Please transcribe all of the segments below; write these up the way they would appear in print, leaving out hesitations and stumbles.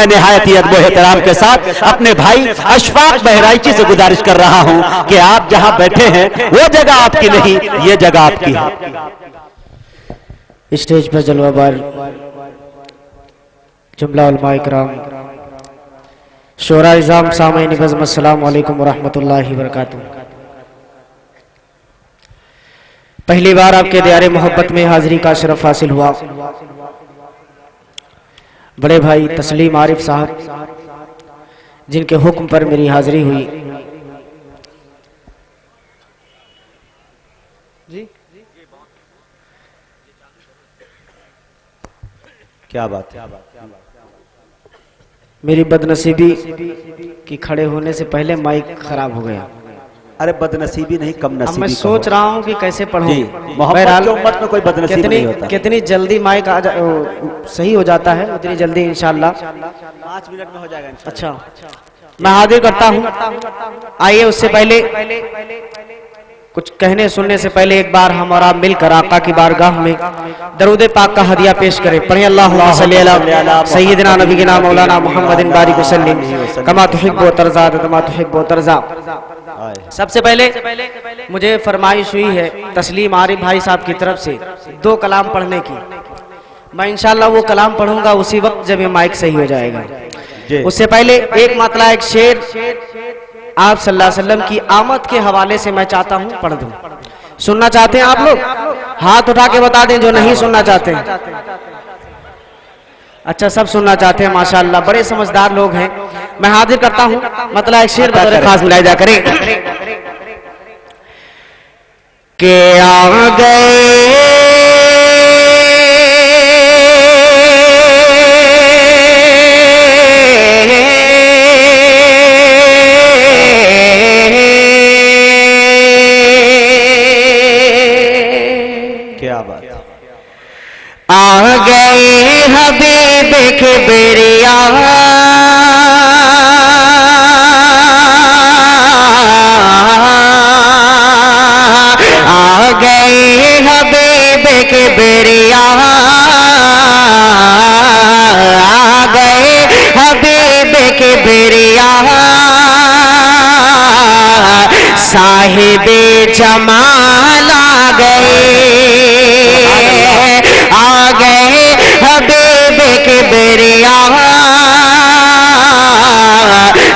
میں نہایت ہی ادب و احترام کے ساتھ اپنے بھائی اشفاق بہرائچی سے گزارش کر رہا ہوں کہ آپ جہاں بیٹھے ہیں وہ جگہ آپ کی نہیں، یہ جگہ آپ کی ہے۔ اسٹیج پر جلوہ بار جملہ علماء اکرام، شعراء عظام، سامعین بزم، السلام علیکم ورحمۃ اللہ وبرکاتہ۔ پہلی بار آپ کے دیار محبت میں حاضری کا شرف حاصل ہوا۔ بڑے بھائی تسلیم عارف صاحب جن کے حکم پر میری حاضری ہوئی، کیا بات ہے، میری بدنصیبی کی کھڑے ہونے سے پہلے مائک خراب ہو گیا۔ ارے بدنصیبی نہیں، کم اب میں نصیبی سوچ رہا ہوں کہ کیسے پڑھوں۔ جی، محبت کی امت میں کوئی بدنصیب نہیں ہوتا۔ کتنی جلدی مائک صحیح ہو جاتا ہے اتنی جلدی انشاءاللہ 5 منٹ میں ہو جائے گا انشاءاللہ۔ اچھا، میں حاضر کرتا ہوں۔ آئیے اس سے پہلے کچھ کہنے سننے سے پہلے ایک بار ہم اور آپ مل کر آقا کی بارگاہ میں درود پاک کا ہدیہ پیش کریں۔ پڑھیں اللہم صلی علی سیدنا نبینا مولانا محمد بارک وسلم کما تحب و ترضا کما تحب و ترضا۔ سب سے پہلے مجھے فرمائش ہوئی ہے تسلیم عارف بھائی صاحب کی طرف سے 2 کلام پڑھنے کی۔ میں انشاءاللہ وہ کلام پڑھوں گا اسی وقت جب یہ مائک صحیح ہو جائے گا۔ اس سے پہلے ایک مطلع، ایک شعر آپ صلی اللہ علیہ وسلم کی آمد کے حوالے سے میں چاہتا ہوں پڑھ دوں۔ سننا چاہتے ہیں آپ لوگ؟ ہاتھ اٹھا کے بتا دیں جو نہیں سننا چاہتے ہیں۔ اچھا، سب سننا چاہتے ہیں، ماشاءاللہ بڑے سمجھدار لوگ ہیں۔ میں حاضر کرتا ہوں مطلع ایک شعر بطور خاص ملاحظہ کریں کہ آ گئے حبیب کبریا، آ گئے حبیب کبریا، آ گئے حبیب کبریا، صاحب جمال آ گئے، آ گئے حبیب کبریا،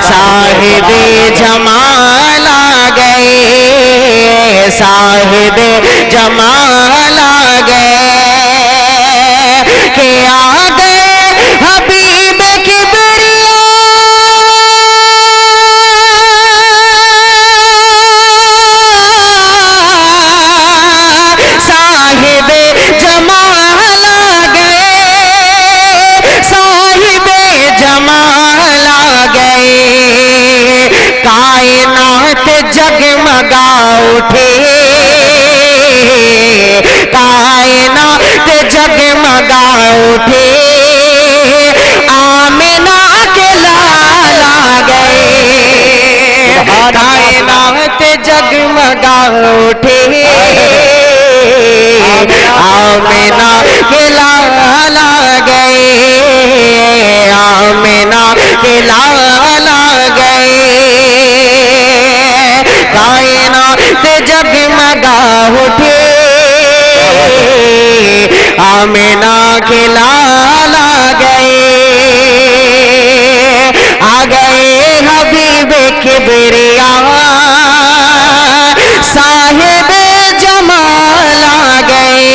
صاحب جمال آ گئے، صاحب جمال آ گئے، کہ آ گئے حبیب کبریا، صاحب جمال آ گئے، صاحب جمال آ گئے، کائنات جگمگا اٹھے، کائنات جگمگا اٹھے، آمنہ کے لال آ گئے، کائنات جگمگا اٹھے، آمنہ کے لال آ گئے، آمنہ کے لال آ گئے، کائنات جگمگا اٹھے، آمنہ کے لال آ گئے، آ گئے حبیب کبریا، صاحب جمال آ گئے۔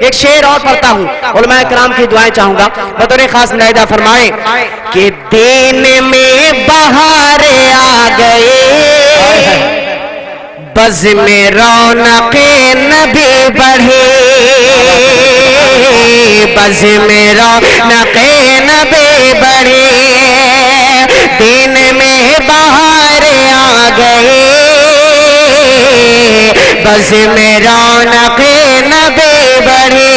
ایک شعر اور پڑھتا ہوں، علماء کرام کی دعائیں چاہوں گا، بطور خاص ملاحظہ فرمائیں کہ دین میں بہار آ گئے، بز میں رونق نبی بڑھے، بز میں رونق نبی بڑھے، دین میں بہار آ گئے، بز میں رونق نبی بڑھے،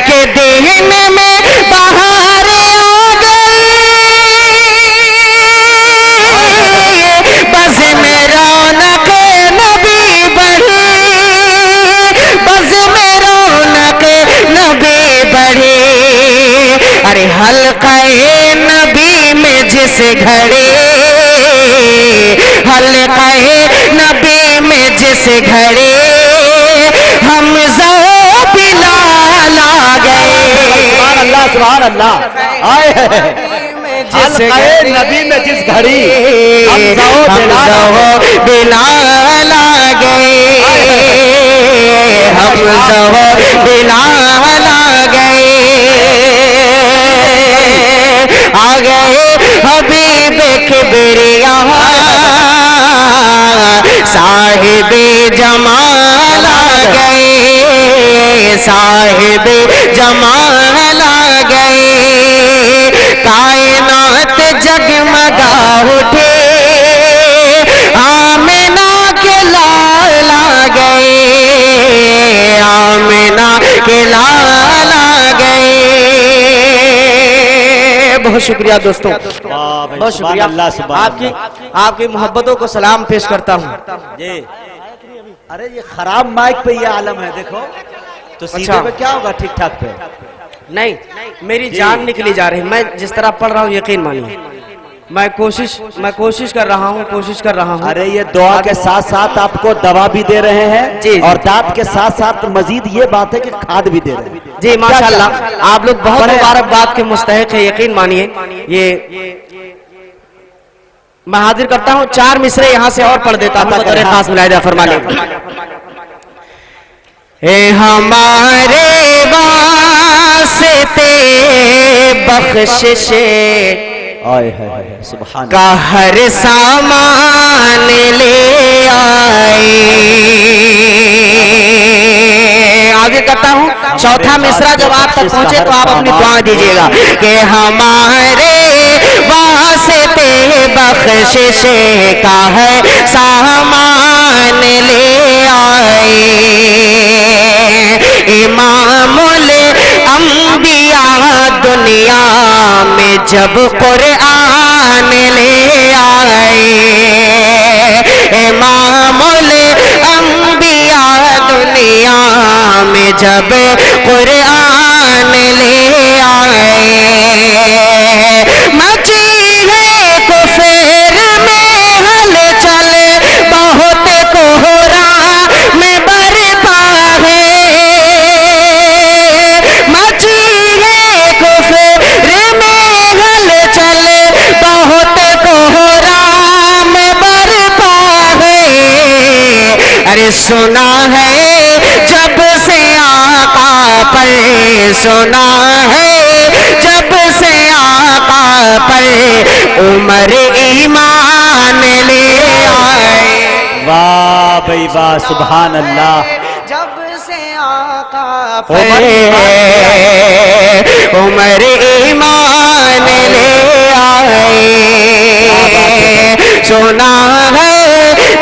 کہ دین میں بہار آ گئے، بز میں رونق نبی بڑھے، بز میں رونق نبی بڑھے، जिस घड़ी, हल्का नबी में जिस घड़ी हमजा बिलाल आ गए। सुभान अल्लाह सुभान अल्लाह। आए जिस नबी में जिस घड़ी हमजा बिलाल आ गए, हमजा बिलाल आ गए हबीब किबरिया साहिब जमाल आ गए, साहिब जमाल आ गए। कायनात जगमगा उठे आमिना के लाल आ गए, आमिना के लाल आ गए। बहुत शुक्रिया दोस्तों, बहुत शुक्रिया। आपकी मोहब्बतों को सलाम पेश करता हूँ। अरे ये खराब माइक पे ये आलम है, देखो तो सीधे पे क्या होगा, ठीक ठाक पे नहीं। मेरी जान निकली जा रही है, मैं जिस तरह पढ़ रहा हूँ यकीन मानिए, मैं कोशिश कर रहा हूँ, कोशिश कर रहा हूँ। अरे ये दुआ के साथ साथ आपको दवा भी दे रहे हैं जी, और दांत के साथ साथ मजीद ये बात है कि खाद भी दे रहे हैं। जी माशाल्लाह, आप लोग बहुत मुबारकबाद के मुस्तहिक है, यकीन मानिए। ये मैं हाजिर करता हूँ, 4 मिसरे यहाँ से और पढ़ देता हूँ, बतौर खास मुलाहिजा फरमा लें। हमारे वास्ते बख्शिश का हर सामान ले आए। आगे करता हूँ, चौथा मिसरा जब आप तक पहुंचे तो आप अपनी दुआ दीजिएगा कि हमारे वास्ते बख्शिश का है सामान ले आए। इमामुल अंबिया दुनिया में जब कुरान ले आए, इमामुल अंबिया दुनिया में जब कुरान ले आए। मची है कुफर में हलचल, बहुत कोहरा में बरपा है। मची है कुफर में हलचल, बहुत कोहरा में बरपा है। अरे सुना है जब से आका पर, सुना है जब से आका पर उमर ईमान ले आए। वाह भाई वाह, सुभान अल्लाह। जब से आका पर उमर ईमान ले आए। सुना है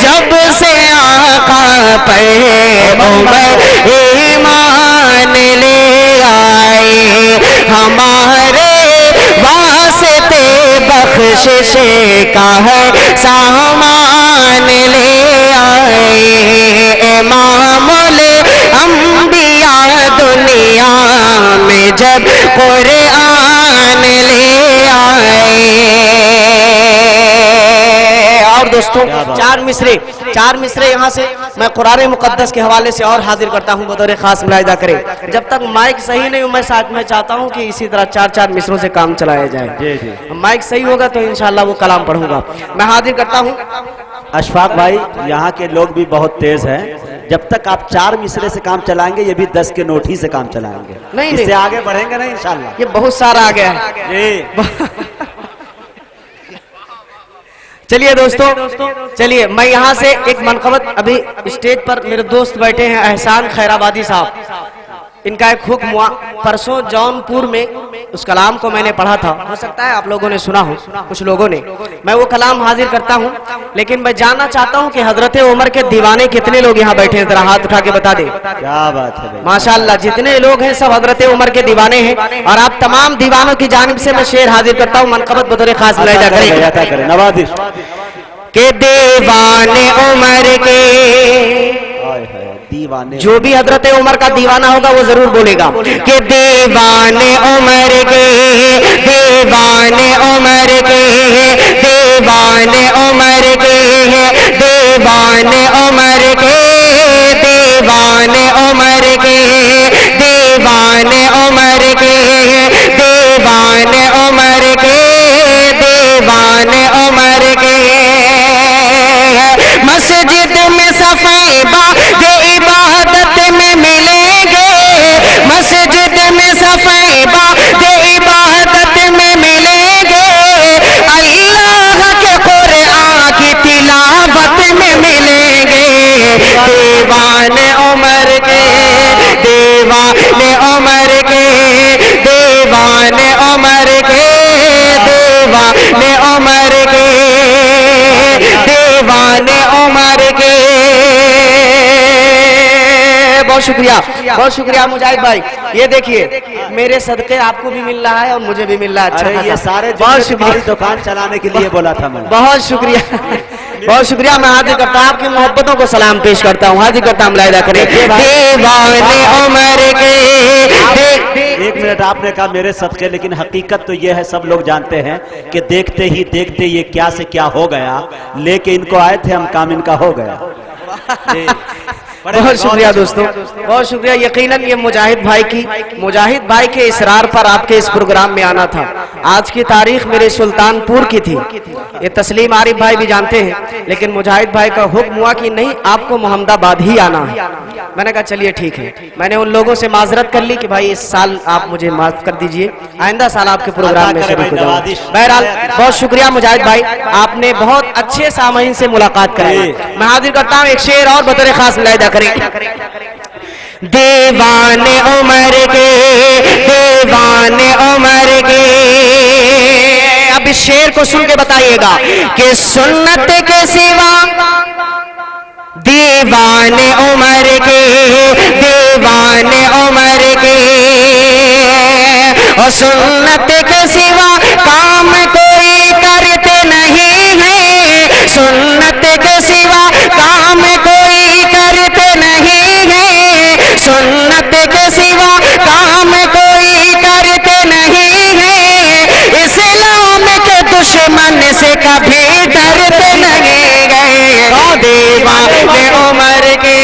जब से आका पर उमर ईमान ले आए। हमारे वास्ते बख्शिश का है सामान ले आए। इमामुल अंबिया दुनिया में जब कुरान ले आए। और दोस्तों, 4 मिसरे यहाँ से मैं कुरान मुकद्दस के हवाले से और हाजिर करता हूँ, बतौर खास मुलाहिजा करें। जब तक माइक सही नहीं, मैं चाहता हूँ कि इसी तरह 4 मिसरों से काम चलाया जाए। माइक सही होगा तो इंशाअल्लाह वो कलाम पढ़ूंगा। मैं हाजिर करता हूँ। अशफाक भाई, यहाँ के लोग भी बहुत तेज हैं, जब तक आप 4 मिसरे से काम चलाएंगे ये भी 10 के नोट ही से काम चलाएंगे, नहीं इससे आगे बढ़ेंगे नहीं इंशाअल्लाह। ये बहुत सारा आ गया है। चलिए दोस्तों, चलिए मैं यहाँ से एक मनकबत, अभी स्टेज पर मेरे दोस्त बैठे हैं एहसान खैराबादी साहब, इनका एक हुक्म हुआ परसों जौनपुर में, उस कलाम को मैंने पढ़ा था, हो सकता है आप लोगों ने सुना हो, कुछ लोगों ने। मैं वो कलाम हाजिर करता हूँ, लेकिन मैं जानना चाहता हूँ कि हजरत उमर के दीवाने कितने लोग यहाँ बैठे हैं, जरा हाथ उठा के बता दें। क्या बात है भाई, माशाअल्लाह जितने लोग हैं सब हजरत उमर के दीवाने हैं। और आप तमाम दीवानों की जानिब से मैं शेर हाजिर करता हूँ, मनकबत बतौर खास मुलाहिजा करें। नवाजिश के दीवाने उमर के, दीवाने, जो भी हजरत उमर का दीवाना होगा वो जरूर बोलेगा कि दीवाने उमर के, दीवाने उमर के بہت شکریہ مجاہد بھائی. یہ دیکھیے میرے صدقے آپ کو بھی مل رہا ہے اور مجھے بھی مل رہا ہے. اچھا ارے یہ سارے بہت تمہاری دکان چلانے کے لیے بولا تھا میں نے. بہت شکریہ. میں حاضر کرتا ہوں آپ کی محبتوں کو سلام پیش کرتا ہوں. حاضر کرتا ہوں ملاحظہ کریں. دیوانے عمر کے. ایک منٹ, آپ نے کہا میرے صدقے, لیکن حقیقت تو یہ ہے سب لوگ جانتے ہیں کہ دیکھتے ہی دیکھتے یہ کیا سے کیا ہو گیا. لے کے ان کو آئے تھے ہم, کام ان کا ہو گیا. بہت شکریہ دوستوں, بہت شکریہ. یقیناً یہ مجاہد بھائی کے اصرار پر آپ کے اس پروگرام میں آنا تھا. آج کی تاریخ میرے سلطان پور کی تھی, یہ تسلیم عارف بھائی بھی جانتے ہیں, لیکن مجاہد بھائی کا حکم ہوا کہ نہیں آپ کو محمد آباد ہی آنا ہے. میں نے کہا چلیے ٹھیک ہے. میں نے ان لوگوں سے معذرت کر لی کہ بھائی اس سال آپ مجھے معاف کر دیجئے, آئندہ سال آپ کے پروگرام میں شریک ہو جاؤں. بہرحال بہت شکریہ مجاہد بھائی, آپ نے بہت اچھے سامعین سے ملاقات کرائی. میں حاضر کرتا ہوں ایک شعر اور بطور خاص ملاحظہ کریں. دیوانے عمر کے, دیوانے عمر کے. اب اس شعر کو سن کے بتائیے گا کہ سنت کے سوا دیوانے عمر کے, دیوانے عمر کے, اور سنت کے سوا کام کوئی کرتے نہیں ہے. سنت کے سوا کام کوئی کرتے نہیں ہے. سنت کے سوا کام کوئی کرتے نہیں ہے. اسلام کے دشمن سے کبھی ڈرتے نہیں گئے. دیوانے عمر کے,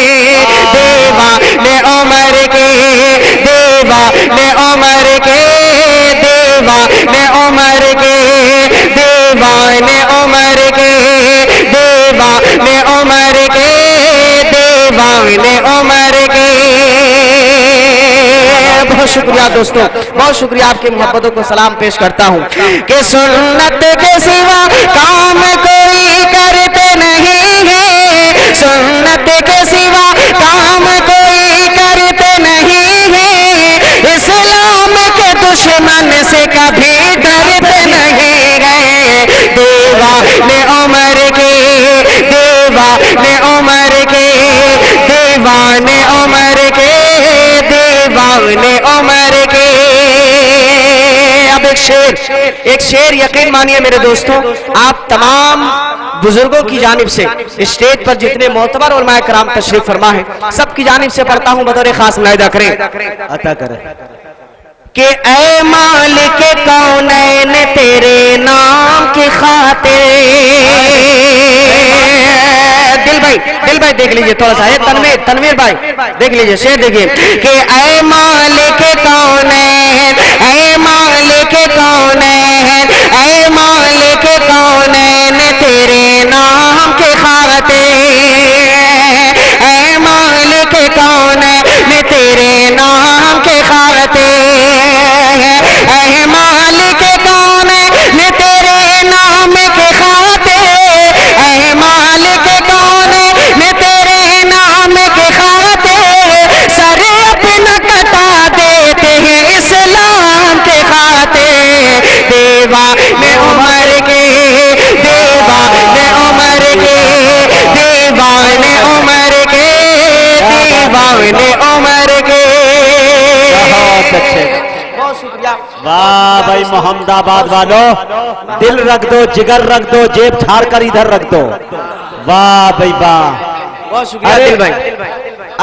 دیوانے عمر کے, دیوانے عمر کے, دیوانے عمر کے, دیوانے عمر کے, دیوانے عمر کے, دیوانے عمر کے. بہت شکریہ دوستوں, بہت شکریہ. آپ کی محبتوں کو سلام پیش کرتا ہوں کہ سنت کے سوا کام کوئی کرتے نہیں ہے. سنت کے سوا کام کوئی کرتے نہیں ہے. اسلام کے دشمن سے کبھی ڈرتے نہیں گئے. دیوانے عمر کے, دیوانے عمر کے, دیوانے عمر کے, دیوانے عمر کے. اب ایک شعر یقین مانیے میرے دوستوں, آپ تمام بزرگوں کی جانب سے اسٹیج پر جتنے معتبر علماء کرام تشریف فرما ہے سب کی جانب سے پڑھتا ہوں, بطور خاص ملاحظہ کریں. عطا کرے کہ اے مالک کونین تیرے نام کی خاطر. دل بھائی دیکھ لیجئے تھوڑا سا, تنویر بھائی دیکھ لیجئے شعر دیکھیے کہ اے مالک کونین, اے مالک کونین, اے مالک کونین تیرے نام کی خاطر. اے مالک کونین تیرے نام کی خاطر. اے مالک کونین تیرے نام کی خاطر. اے مالک کونین تیرے نام کی خاطر. سر اپنا کٹا دیتے ہیں اسلام کی خاطر. دیوانے عمر کے, دیوانے عمر کے, دیوانے عمر کے, دیوانے عمر کے. بہت اچھے. واہ بھائی محمد آباد والو, دل رکھ دو, جگر رکھ دو, جیب چھاڑ کر ادھر رکھ دو. واہ بھائی واہ. بہت شکریہ دل بھائی.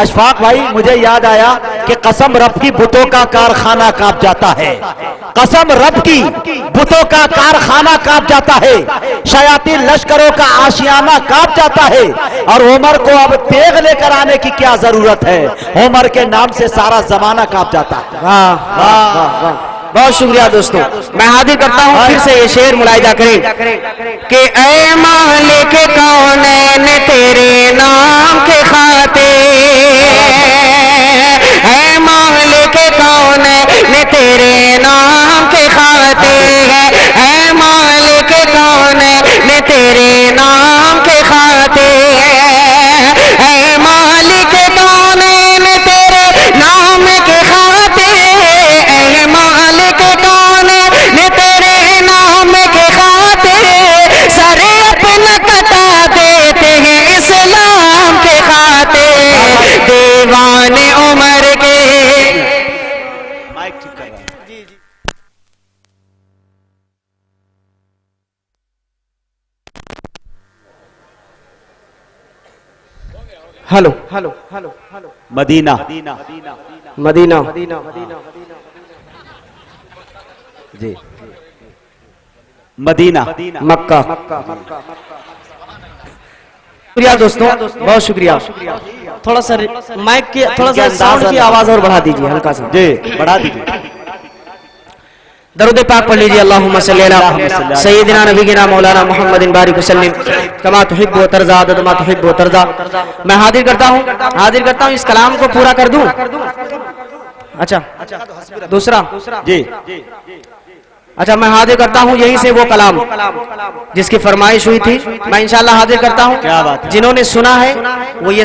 اشفاق بھائی مجھے یاد آیا کہ قسم رب کی بتوں کا کارخانہ کانپ جاتا ہے. قسم رب کی بتوں کا کارخانہ کانپ جاتا ہے. شیاطین لشکروں کا آشیانہ کانپ جاتا ہے. اور عمر کو اب تیغ لے کر آنے کی کیا ضرورت ہے, عمر کے نام سے سارا زمانہ کانپ جاتا ہے. واہ واہ واہ. بہت شکریہ دوستوں. میں حاضر کرتا ہوں پھر سے یہ شعر ملاحظہ کریں کہ اے مالک کونین تیرے نام کے خاطر. اے مالک کونین تیرے نام کے خاطر. اے مالک کونین تیرے نام کے خاطر. اے مالک کونین تیرے نام کے خاطر. اے مالک کونین تیرے نام کے خاطر. سر اپنا کٹا دیتے ہیں اسلام کے خاطر. دیوانے हेलो मदीना, मदीना, जी मदीना, मक्का। शुक्रिया दोस्तों, बहुत शुक्रिया। थोड़ा सा माइक के थोड़ा सा साउंड की आवाज और बढ़ा दीजिए, हल्का सा जी बढ़ा दीजिए। दरूद पाक पढ़ लीजिए। अल्लाहुम्मा सल्ली अला सय्यिदिना नबीना मौलाना मुहम्मदिन बारिक वसल्लिम कमा तुहिब्बु व तर्ज़ा अदद मा तुहिब्बु व तर्ज़ा। मैं हाजिर करता हूँ इस कलाम को पूरा कर दूं। अच्छा दूसरा जी अच्छा, मैं हाजिर करता हूँ यहीं से वो कलाम जिसकी फरमाइश हुई थी, मैं इंशाल्लाह हाजिर करता हूँ। क्या बात है। जिन्होंने सुना है वो ये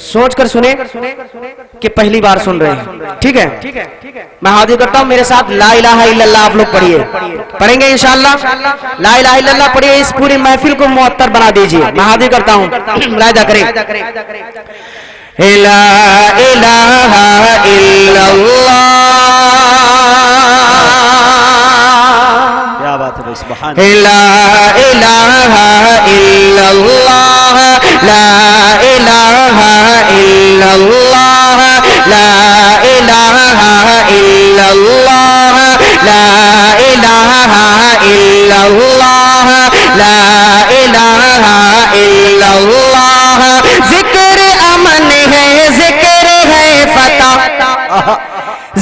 सोच कर सुने कि पहली बार सुन रहे हैं। ठीक है, मैं हाजिर करता हूँ। मेरे साथ ला इलाहा इल्लल्लाह आप लोग पढ़ेंगे इंशाल्लाह। ला इलाहा इल्लल्लाह पढ़िए, इस पूरी महफिल को मुअत्तर बना दीजिए। मैं हाजिर करता हूँ, मुलाहिदा करें। ला इलाहा इल्लल्लाह, क्या बात है भाई, सुभान ला इलाहा इल्लल्लाह, ला इलाहा इल्लल्लाह, ला इलाहा इल्लल्लाह, ला इलाहा इल्लल्लाह, ला इलाहा इल्लल्लाह। जिक्र अमन है, जिक्र है फतह,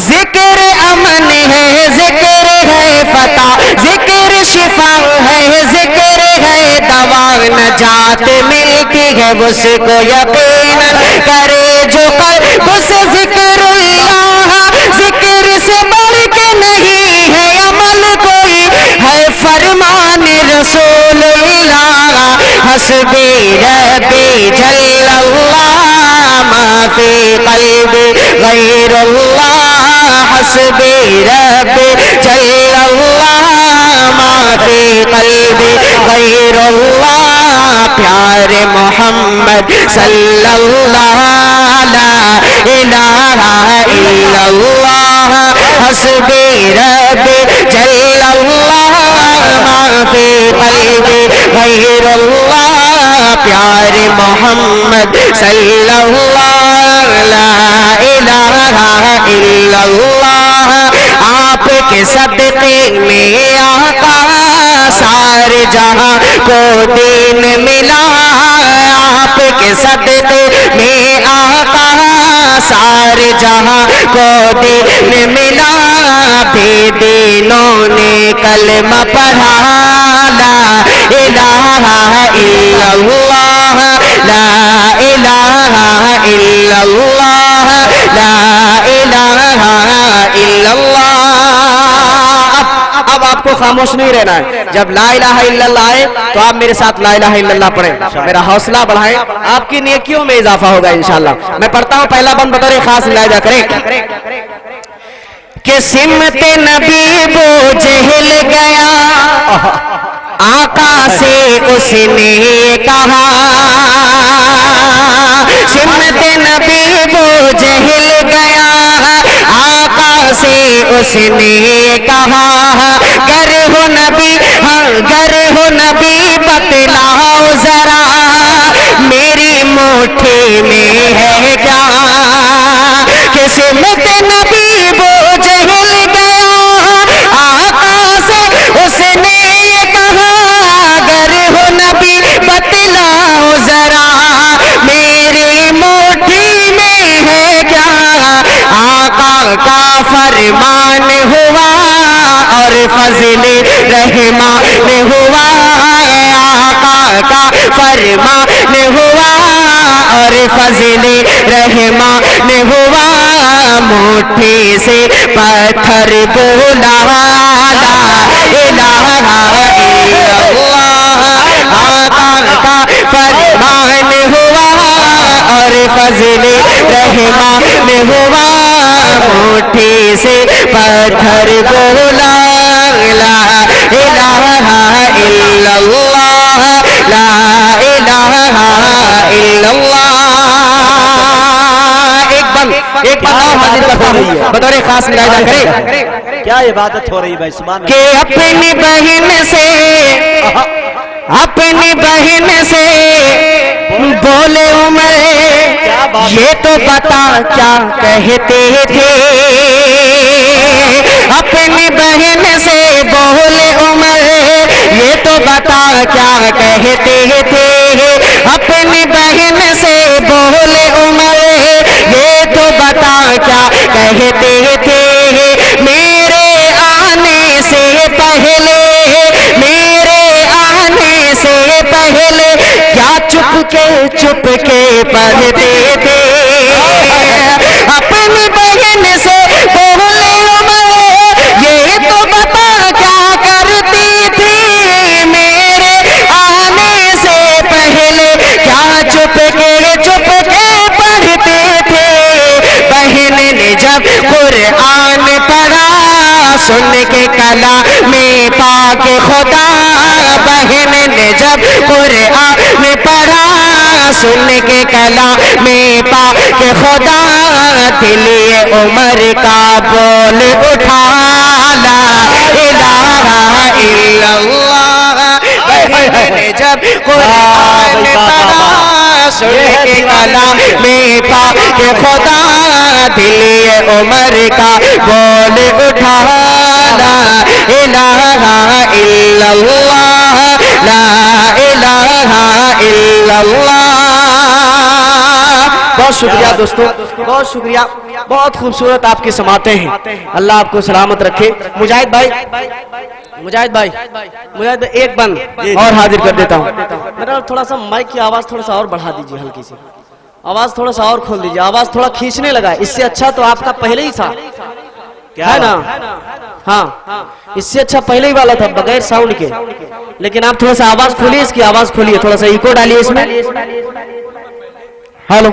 जिक्र अमन है, जिक्र है फतह, जिक्र शिफा है, जिक्र है दवा। नजात मिलती है उसको यकीनन करे जो कल्ब से जिक्रुल्लाह। जिक्र से बढ़ के नहीं है अमल कोई, है फरमान रसूलुल्लाह। हस्बी रब्बी जल्लल्लाह, मा फी क़ल्बी गैरुल्लाह। हस्बी रब्बी जल्लल्लाह, मा फी क़ल्बी गैरुल्लाह। प्यारे मोहम्मद सल्लल्लाह, ला इलाहा इल्लल्लाह। हस्बी रब्बी जल्लल्लाह, मा फी क़ल्बी गैरुल्लाह। प्यारे मोहम्मद सल्लल्लाह, ला इलाहा इल्लल्लाह। आपके सदक़े में आका सारे जहां को दीन मिला। आपके सदक़े में आका सारे जहां को दीन मिला। बेदीनों ने कलमा पढ़ा, ला इलाहा इल्लल्लाह, ला इलाहा इल्लल्लाह, ला इलाहा इल्लल्लाह। अब आपको खामोश नहीं रहना है। जब ला इलाहा इल्लल्लाह आए तो आप मेरे साथ ला इलाहा इल्लल्लाह पढ़ें, मेरा हौसला बढ़ाएं, आपकी नेकियों में इजाफा होगा इंशाल्लाह। मैं पढ़ता हूँ, पहला बंद बतौर खास मुलाहिदा करें कि सिमते नबी वो जहल गया, आका से उसने कहा। सिमते नबी वो जहल गया, आका से उसने कहा। गर हो नबी, हाँ गर हो नबी बतलाओ जरा, मेरी मुट्ठी में है क्या। कि सिमते नबी वो जहल गया, आका से उसने कहा। गर हो नबी बतलाओ जरा, मेरी मुट्ठी में है क्या। आका का फरमान हुआ और फजल रहमान हुआ। आका का फरमान हुआ और फजल रहमान हुआ। मुट्ठी से पत्थर बोला, ला इलाहा इल्लल्लाह। आका का फरमान हुआ और फजल रहमान हुआ। मुट्ठी से पत्थर बोला, ला इलाहा इल्लल्लाह, ला इलाहा इल्लल्लाह। एक बात और हाजिर करता हूँ, बतौर खास मुलाहिदा करें। क्या इबादत हो रही है भाई, सुभान कि अपनी बहन से اپنی بہن سے بولے عمر یہ تو بتا کیا کہتے تھے، اپنی بہن سے بولے عمر یہ تو بتا کیا کہتے تھے، اپنی بہن سے بولے عمر یہ تو بتا کیا کہتے تھے، میرے آنے سے پہلے، میرے آنے سے پہلے کیا چپ کے پڑھتے تھے، اپنی بہن سے بولے عمر یہ تو بتا کیا کرتی تھی، میرے آنے سے پہلے کیا چپ کے پڑھتے تھے، بہن نے جب قرآن پڑھا سن کے کلام پاک خدا، بہن نے جب قرآن پڑھا سن کے کلام پاک خدا، دل عمر کا بول اٹھا لا الہ الا اللہ، بہن نے جب قرآن پڑھا سن کے کلام پاک خدا، دل عمر کا بول اٹھا لا الہ الا اللہ، لا الہ الا اللہ۔ بہت شکریہ دوستو، بہت شکریہ، بہت خوبصورت آپ کی سماعتیں ہیں، اللہ آپ کو سلامت رکھے۔ مجاہد بھائی ایک بند اور حاضر کر دیتا ہوں، میرا تھوڑا سا مائک کی آواز تھوڑا سا اور بڑھا دیجیے، ہلکی سی آواز تھوڑا سا اور کھول دیجیے، آواز تھوڑا کھینچنے لگا، اس سے اچھا تو آپ کا پہلے ہی تھا، ہے نا؟ ہاں اس سے اچھا پہلے ہی والا تھا بغیر ساؤنڈ کے، لیکن آپ تھوڑا سا آواز کھولیے، اس کی آواز کھولیے، تھوڑا سا ایکو ڈالیے اس میں، ہلو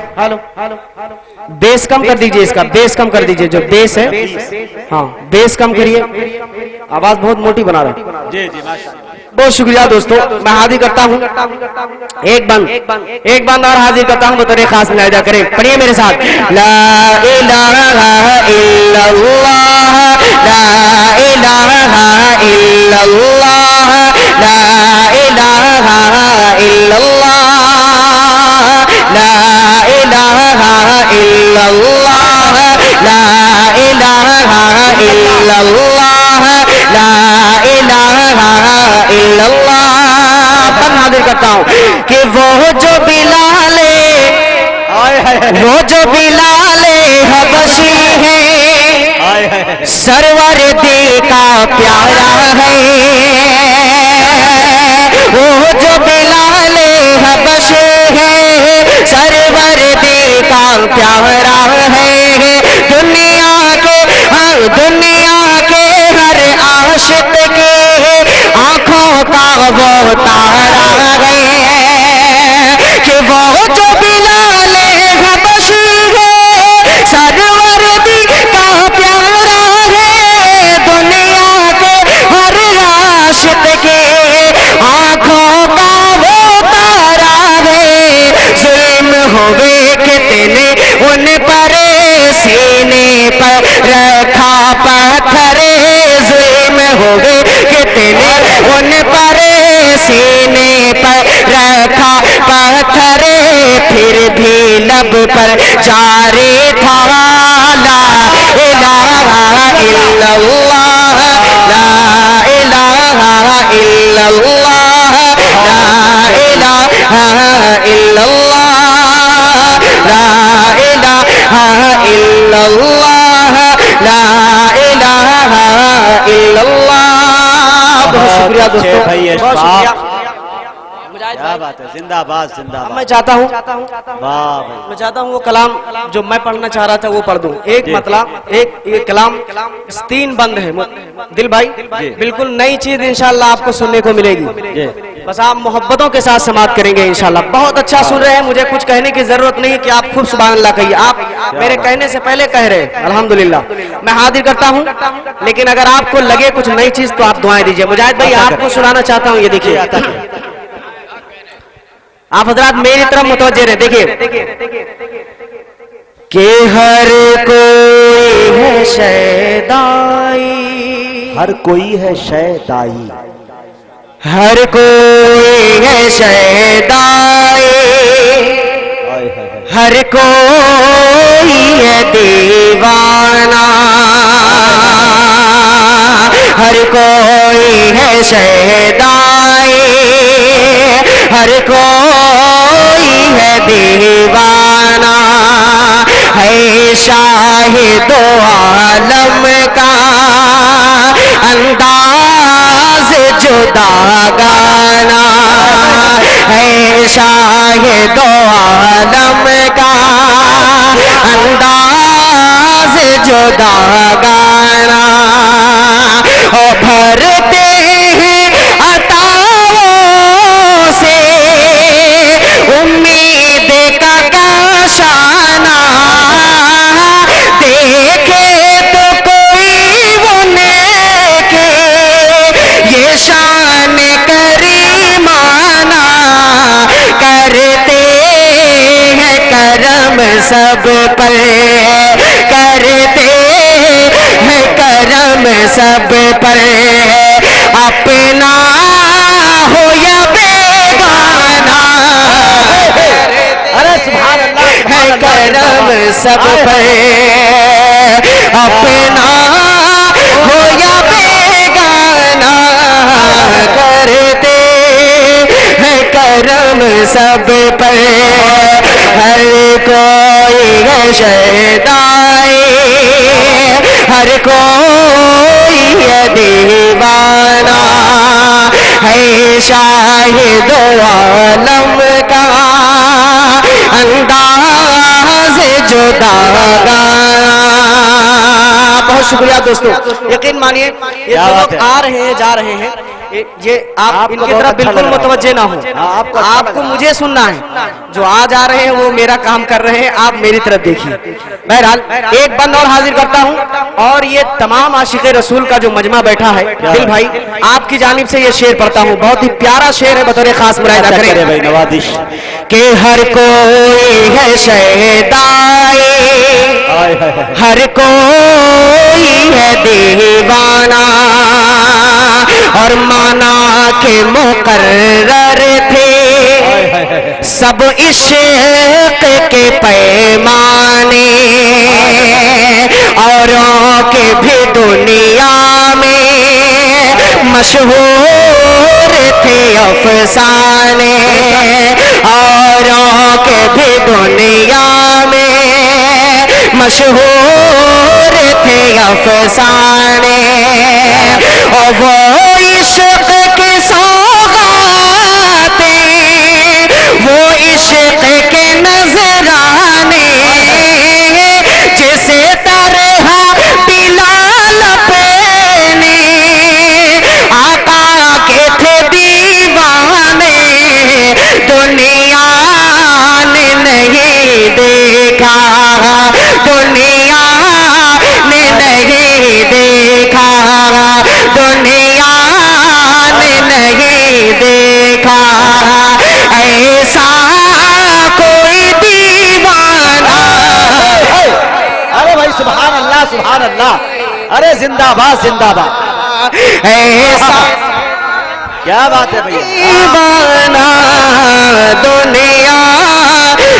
بیس کم کر دیجئے، اس کا بیس کم کر دیجئے، جو بیس ہے ہاں بیس کم کریے، آواز بہت موٹی بنا رہا ہے۔ بہت شکریہ دوستو، میں حاضر کرتا ہوں ایک بند اور حاضر کرتا ہوں بطور خاص ملاحظہ کریں، پڑھیے میرے ساتھ، لا الہ الا اللہ، لا الہ الا اللہ، لا الہ الا اللہ، لا الہ الا اللہ، لا الہ الا اللہ، لا الہ الا اللہ۔ بن حاضر کرتا ہوں کہ وہ جو بلال حبشی ہے سرور دی کا پیارا ہے، وہ جو بلال حبشی ہے سرور دی کا پیارا ہے، دنیا کے ہر عاشق کے آنکھوں کا وہ تارا ہے، کہ وہ جو بلال حبشی ہے سرور دی کا پیارا ہے، دنیا کے ہر عاشق کے آنکھوں کا وہ تارا ہے، ظلم ہوئے کتنے ان پر سینے پر رکھا پتھر، ظلم ہوئے کتنے ان پر سینے پر رکھا پتھر، پھر بھی لب پر جاری تھا لا الہ الا اللہ، لا الہ الا اللہ، لا الہ الا اللہ، لا الہ الا اللہ، لا الہ الا اللہ۔ بہت شکریہ دوستو، بہت شکریہ، کیا بات ہے، زندہ باد زندہ باد۔ میں چاہتا ہوں واہ وہ کلام جو میں پڑھنا چاہ رہا تھا وہ پڑھ دوں، ایک مطلب ایک کلام، تین بند ہے دل بھائی، بالکل نئی چیز انشاءاللہ آپ کو سننے کو ملے گی، بس آپ محبتوں کے ساتھ سماعت کریں گے انشاءاللہ۔ بہت اچھا سن رہے ہیں، مجھے کچھ کہنے کی ضرورت نہیں کہ آپ خود سبحان اللہ کہیے، آپ میرے کہنے سے پہلے کہہ رہے ہیں الحمدللہ۔ میں حاضر کرتا ہوں، لیکن اگر آپ کو لگے کچھ نئی چیز تو آپ دعائیں دیجئے۔ مجاہد بھائی آپ کو سنانا چاہتا ہوں، یہ دیکھیے آپ حضرات میری طرف متوجہ رہے، دیکھیے کہ ہر کوئی ہے شیدائی، ہر کوئی ہے شیدائی، ہر کوئی ہے شیدائے، ہر کوئی ہے دیوانہ، ہر کوئی ہے شیدائے، ہر کوئی ہے دیوانہ، ہے شاہد و عالم کا انداز جداگانہ، ہے شاہد و عالم کا انداز جداگانہ، اور بھرتے ہیں عطاؤں سے امید کا کاشانہ، دیکھے تو کوئی وہ نیک یہ شان کریمانہ، کرتے ہیں کرم سب پر، کرتے ہیں کرم سب پر، اپنا ہو یا بیگانہ، ارے سبحان اللہ، ہے کرم سب پر، اپنا ہو یا بیگانہ، کرتے ہیں کرم سب پر، ہر کوئی ہے شیدائے، ہر کوئی ہے دیوانہ، ہے شاہد و عالم کا انداز جداگانہ۔ بہت شکریہ دوستو، یقین مانیے یہ جو لوگ آ رہے ہیں جا رہے ہیں، یہ آپ ان کی طرف بالکل متوجہ نہ ہوں، آپ کو مجھے سننا ہے، جو آ جا رہے ہیں وہ میرا کام کر رہے ہیں، آپ میری طرف دیکھیے۔ بہرحال ایک بند اور حاضر کرتا ہوں، اور یہ تمام عاشق رسول کا جو مجمع بیٹھا ہے، دل بھائی آپ کی جانب سے یہ شعر پڑھتا ہوں، بہت ہی پیارا شعر ہے، بطور خاص مراحدہ کریں بھائی نوازش کہ ہر کوئی ہے شیدائے، ہر کوئی ہے دیوانہ، اور مانا کے مقرر تھے سب عشق کے پیمانے، اوروں کے بھی دنیا میں مشہور تھے افسانے، اوروں کے بھی دنیا میں مشہور تھے افسانے، اور وہ عشق کے سوغاتیں، وہ عشق کے نذرانے، جسے طرح بلال پہنے آقا کے تھے دیوانے، دنیا نے نہیں دیکھا، دنیا نے نہیں دیکھا، دنیا نے نہیں دیکھا ایسا کوئی دیوانہ۔ ارے بھائی سبحان اللہ سبحان اللہ، ارے زندہ باد زندہ باد، ایسا کیا بات ہے بھائی، دیوانہ دنیا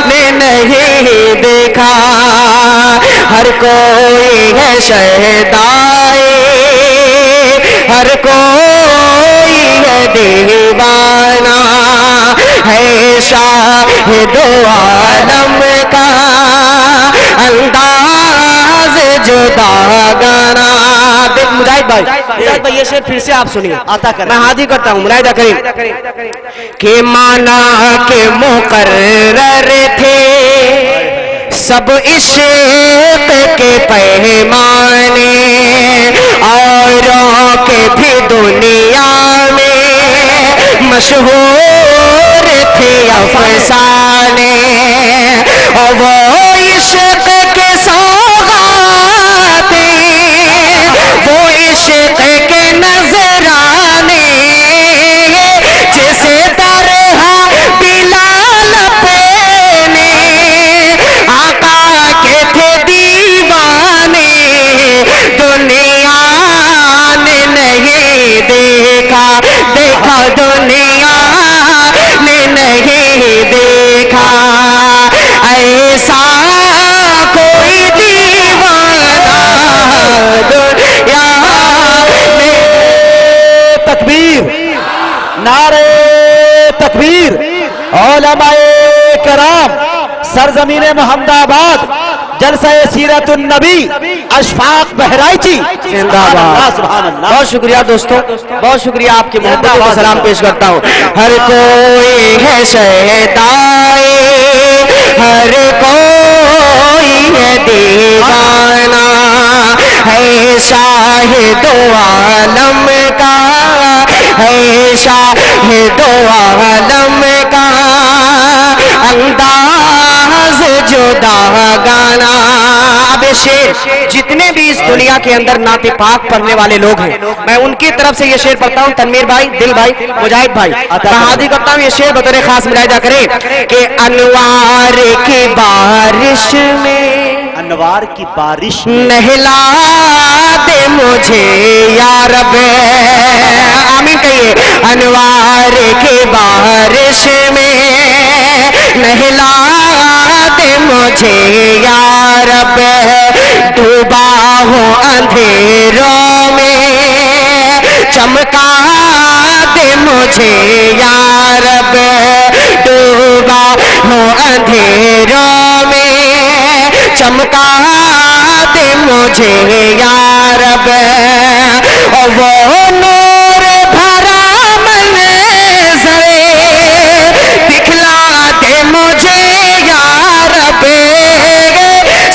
نے نہیں دیکھا، ہر کوئی ہے شیدائے، ہر کوئی ہے دیوانہ، ہے شاہد و عالم کا انداز جداگانہ۔ مجاہد بھائی یہ شعر پھر سے آپ سنیے، آتا کریں، میں حاضر کرتا ہوں، ملاحظہ کریں کہ مانا کے مقرر تھے سب عشق کے پیمانے، اوروں کے بھی دنیا میں مشہور تھے افسانے، اور وہ عشق کے سوغاتیں، وہ عشق کے نذرانے، جسے طرح بلال پہنے آقا کے تھے دیوانے، دنیا نے نہیں دیکھا، دیکھا सरजमीन मोहम्मद आबाद जलसा सीरत नबी अशफाक बहराइची जिंदाबाद। सुभान अल्लाह। बहुत शुक्रिया दोस्तों, बहुत शुक्रिया, आपकी मोहब्बत का सलाम पेश करता हूँ। हर कोई है शहदाए, हर कोई है दीवाना, है शाहिदो आलम का, है शाहिदो आलम का, अंदाज जुदा गाना। अब ये शेर जितने भी इस दुनिया के अंदर नाते पाक पढ़ने वाले लोग हैं, मैं उनकी तरफ से ये शेर पढ़ता हूँ। तनवीर भाई, दिल भाई, मुजाहिद भाई, मैं हाजिर करता हूँ ये शेर बतौर खास मुलाहिजा करें कि अनवार की बारिश में, अनवार की बारिश नहला दे मुझे या रब, आमीन कहिए। अनवार की बारिश में नहला दे मुझे या रब, डूबा हूँ अंधेरों में, चमका दे मुझे या रब, डूबा हूँ अंधेरों में, चमका दे मुझे या रब, और वो नूर भरा मंज़र दिखला दे मुझे या रब,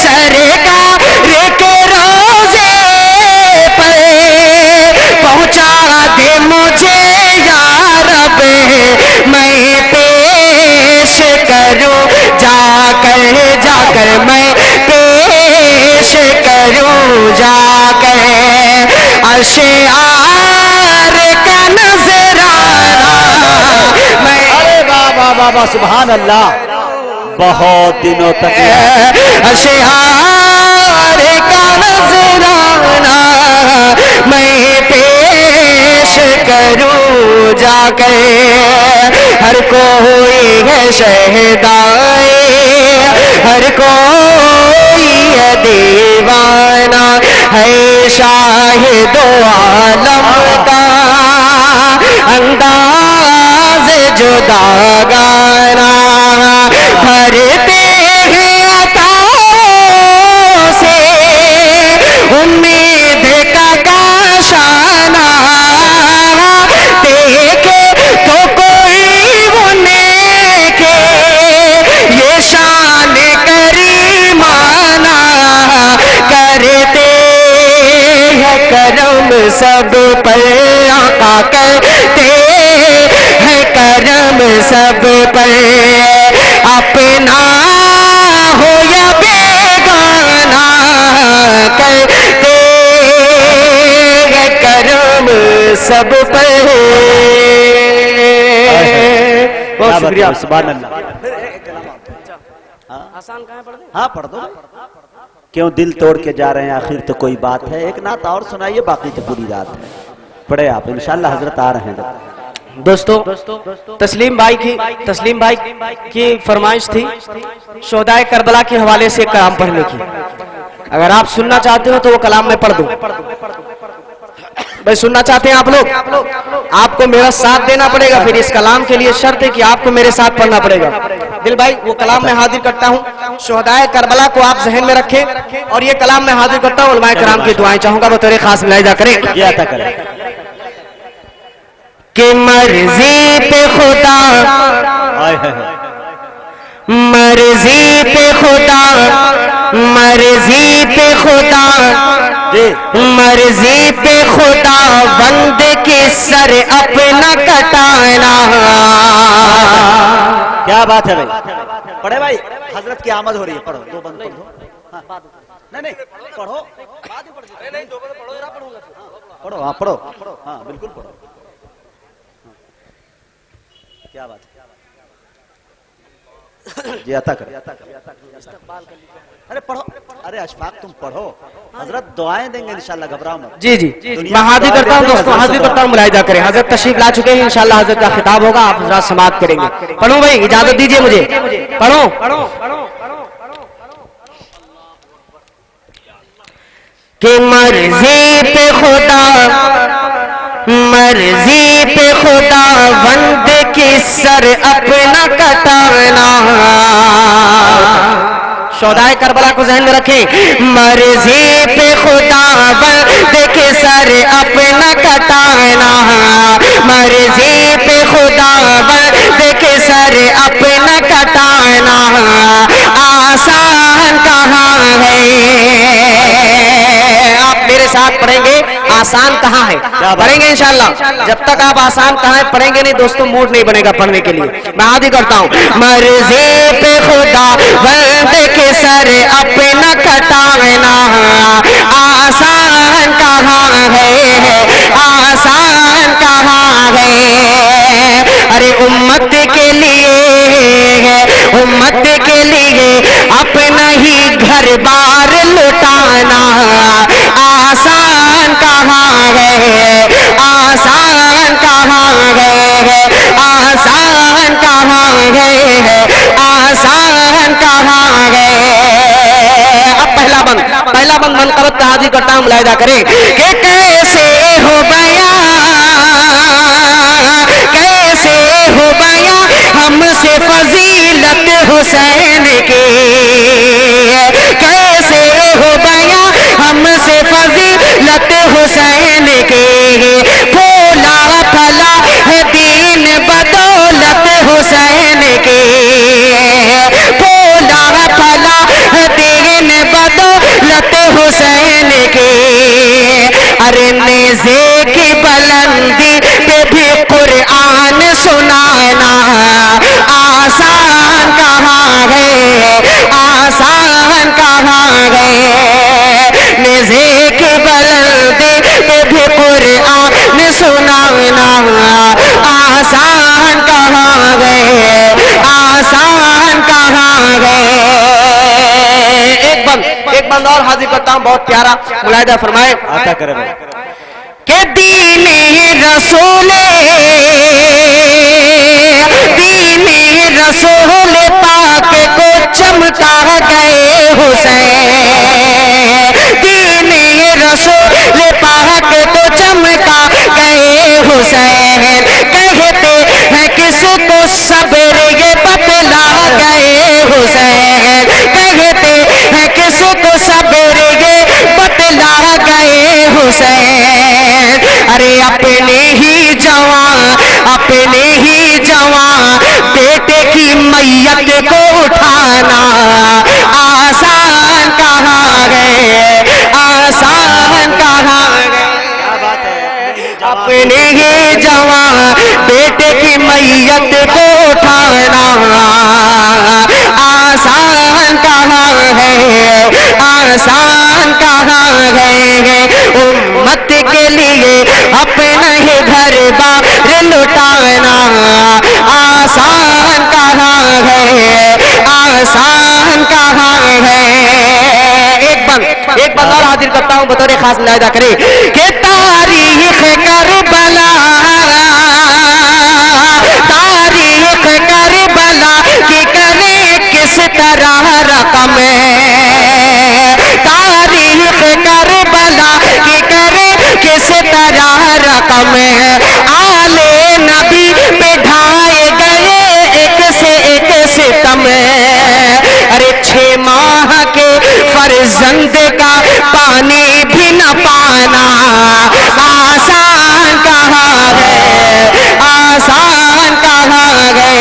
सरकार के रोज़े पर पहुँचा दे मुझे या रब, मैं पेश करूँ जाकर जाकर, मैं पेश करूँ जाकर अशआर का नजराना। मैं अरे वाह वाह वाह वाह सुभान अल्लाह। बहुत दिनों तक अशआर का नजराना मैं पेश करूं जाकर, हर कोई है शहदाए, हर कोई है दीवाना, है शाहिदो आलम का, अंदाज जुदा गाना, भरते हैं अताओं से उम्मीद का काशाना, देखे तो कोई उन्हें के ये शान करीमाना, करते हैं करम सब पर आका, करते हैं करम सब पर, अपना हो या बेगाना, करते हैं करम सब पर। बहुत शुक्रिया। सुभान अल्लाह। आसान कहाँ पढ़ दे? हाँ पढ़ दो। क्यों दिल तोड़ के जा रहे हैं, आखिर तो कोई बात है। एक नात और सुनाइए, बाकी तो पूरी रात है। पढ़े आप, इंशाल्लाह हजरत आ रहे हैं। दोस्तों, तस्लीम भाई की फरमाइश थी शोहदाए करबला के हवाले से कलाम पढ़ने की। अगर आप सुनना चाहते हो तो वो कलाम मैं पढ़ दूं। भाई सुनना चाहते हैं आप लोग, आपको मेरा साथ देना पड़ेगा। फिर इस कलाम के लिए शर्त है कि आपको मेरे साथ पढ़ना पड़ेगा। दिल भाई, वो कलाम मैं हाजिर करता हूँ। शोहदाए करबला को आप जहन में रखें, और ये कलाम मैं हाजिर करता हूँ। उलमाए कराम की दुआएं चाहूंगा बतौर खास मुलाहिजा करें कि मर्जी पे खुदा, मर्जी पे खुदा, मर्जी पे खुदा, मर्जी पे खुदा बंद के सर अपना कटाना। क्या बात है भाई, पढ़े भाई। हजरत की आमद हो रही है, पढ़ो। दो बंद पढ़ो। हाँ, नहीं पढ़ो, पढ़ो। हाँ पढ़ो, हाँ बिल्कुल पढ़ो। क्या बात है, जी अता कर। अरे पढ़ो, अरे अशफाक तुम पढ़ो, हजरत दुआएं देंगे इंशाल्लाह, घबराओ मत। जी मैं हाजिर करता हूँ दोस्तों, हाजिर करता हूँ, मुलाहिजा करें। हजरत तशरीफ ला चुके हैं, इंशाल्लाह हजरत का खिताब होगा, आप हजरत समाअत करेंगे। पढ़ो भाई, इजाजत दीजिए मुझे, पढ़ो। कि मर्जी पे खुदा, मर्जी पे खुदा बंद की सर अपना कटाना। शोहदाए करबला को ज़हन में रखें। मर्जी पे खुदा देखे सर अपना कटाना, मर्जी पे खुदा देखे सर अपना कटाना, आसान कहाँ है। आप मेरे साथ पढ़ेंगे आसान कहाँ है, पढ़ेंगे इंशाल्लाह। जब तक आप आसान कहाँ है पढ़ेंगे नहीं दोस्तों, मूड नहीं बनेगा पढ़ने के लिए। मैं आदि करता हूँ। मर्जी पे खुदा देखे सर अपना कटाना, आसान कहाँ है, आसान कहाँ है। अरे उम्मत के लिए है, उम्मत के लिए अपना ही घर बार लुटाना, आसान कहाँ है, आसान कहाँ है, आसान कहाँ है, आसान कहाँ है। अब पहला बंद मनकबत का हाजिर करता हूँ, मुलाहिदा करें कि कैसे हो बयां, कैसे हो बयां हमसे फजीलत हुसैन की, कैसे हो बयां हमसे फजीलत हुसैन की। फूला फला है दीन बदौलत हुसैन की, फूला फला है दीन बदौलत हुसैन की। अरे नेज़े की बुलंदी पे भी कुरान सुनाना, आसान कहाँ है, आसान कहाँ है। नेज़े की बुलंदी पे भी कुरान सुनाना, आसान कहाँ है, आसान कहाँ है। एक बंद और हाजिर करता हूँ, बहुत प्यारा, मुलाहिदा फरमाए। आता करे भाई कि दीने रसूल पाक को चमका गए हुसैन, दीने रसूल पाक को चमका गए हुसैन। कहते हैं किसको सब्र ये बतला गए हुसैन, कहते हैं किसको सब्र ये बतला गए हुसैन। अरे अपने ही जवां बेटे की मैयत को उठाना, आसान कहाँ है, आसान कहाँ है। अपने ही जवां बेटे की मैयत को उठाना, आसान कहाँ है, आसान कहाँ है। उम्मत के लिए अपना ही घर बार लुटाना, आसान कहाँ है, आसान कहाँ है। एक बंद और हाजिर करता हूँ, बतौर खास मुलाहिदा करें कि तारीख करबला, तारीख करबला की करे किस तरह रकम, तारीख करबला की करे किस तरह रकम। आले नबी पे ढाए गए एक से एक सितम। अरे 6 माह के फर्जंद का पानी भी न पाना, आसान कहाँ है, आसान कहाँ है।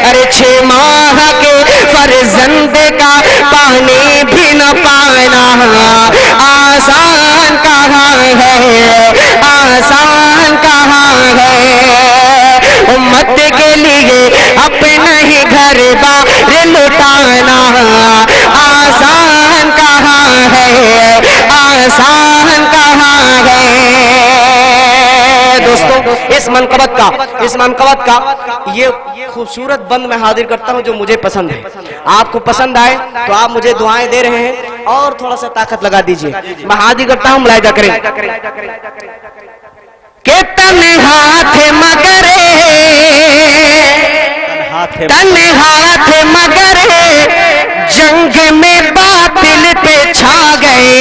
अरे 6 माह के फर्जंद का पानी भी न पाना, आसान कहाँ है, आसान कहाँ है। उम्मत के लिए अपना ही घर बार लुटाना, आसान कहाँ है, आसान कहाँ है। दोस्तों इस मनकबत का ये खूबसूरत बंद मैं हाजिर करता हूँ जो मुझे पसंद है। आपको पसंद आए तो आप मुझे दुआएं दे रहे हैं और थोड़ा सा ताकत लगा दीजिए। मैं हाजिर करता हूँ, मुलाहिदा करें कि तन्हा थे मगर जंग में बातिल पे छा गए,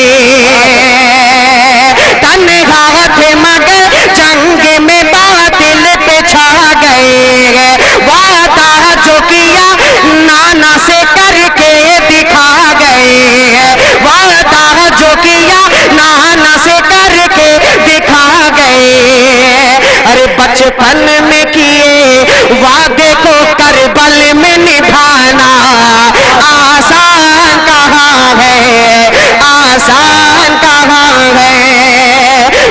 तन्हा थे मगर जंग में बातिल पे छा गए। वादा जो किया नाना से करके बचपन में किए वादे को करबल में निभाना आसान कहाँ है, आसान कहाँ है।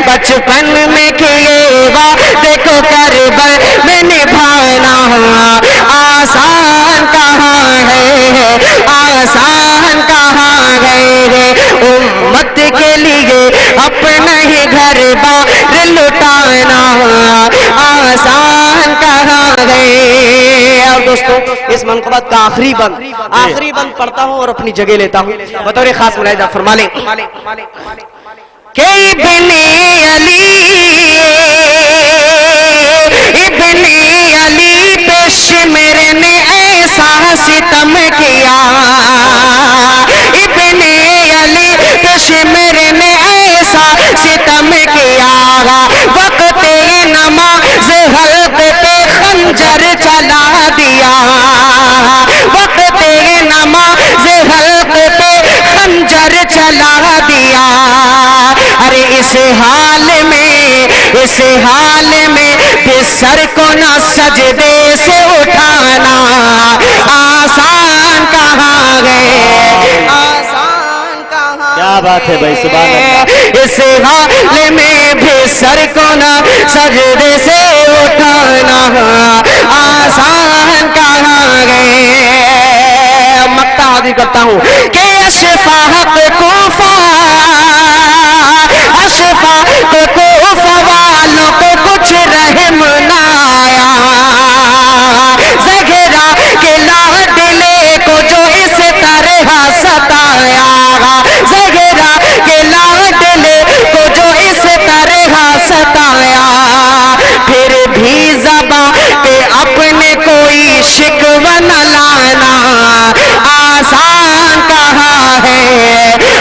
बचपन में किए वादे को करबल में निभाना आसान कहाँ है, आसान कहाँ है। उम्मत के लिए अपना ही घर बार लुटाना आसान कहाँ है। और दोस्तों इस मनक़बत का आखिरी बंद पढ़ता हूँ और अपनी जगह लेता हूँ। बतौर खास मुलाहिजा फरमा लें कि इब्ने अली पेश मेरे ने ऐसा सितम किया, इब्ने अली पेश मेरे ने ऐसा सितम किया। वक्त नमाज हल्क पे खंजर चला दिया, वक्त नमाज हल्क पे खंजर चला दिया। अरे इस हाल में भी सर को ना सजदे से उठाना आसान कहाँ गए, आसान कहाँ। क्या बात है भाई, सुभान अल्लाह। इस हाल में भी सर को ना सजदे से उठाना आसान कहाँ गए। मक्ता हाजिर करता हूँ कि अशफाक कूफा वालों को कुछ रहम ना आया, ज़हरा के लाडले को जो इस तरह सताया, ज़हरा के लाडले को जो इस तरह सताया। फिर भी ज़बां पे अपने कोई शिकवा न लाना आसान कहाँ है,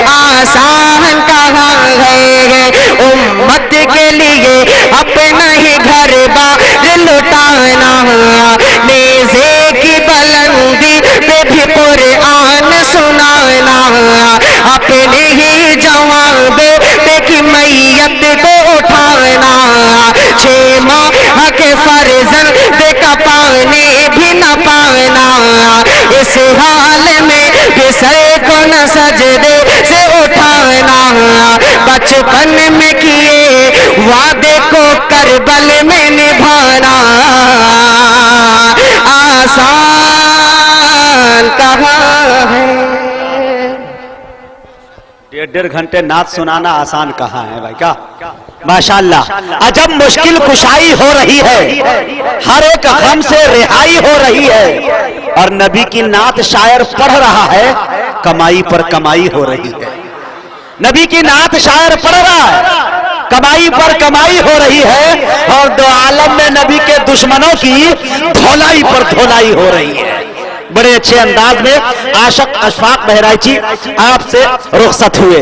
आसान कहाँ है। उम्मत के लिए अपना ही घर बार लुटाना, नेज़े की बुलंदी पे भी कुरान सुनाना, अपने ही जवान बेटे की मैयत को उठाना, 6 माह के फर्जंद का पानी भी न पाना। इस हाल में भी सर को न सजदे से उठाना, बचपन में किए वादे को करबल में निभाना आसान कहाँ है। 1.5 घंटे नात सुनाना आसान कहाँ है भाई। क्या माशाअल्लाह, अजब मुश्किल कुशाई हो रही है, हर एक गम से रिहाई हो रही है, और नबी की नात शायर पढ़ रहा है, कमाई पर कमाई हो रही है। नबी की नात शायर पढ़ रहा है, कमाई पर कमाई हो रही है, और दो आलम में नबी के दुश्मनों की धोलाई पर धोलाई हो रही है। बड़े अच्छे अंदाज में आशिक अशफाक बहराइची आपसे रुखसत हुए।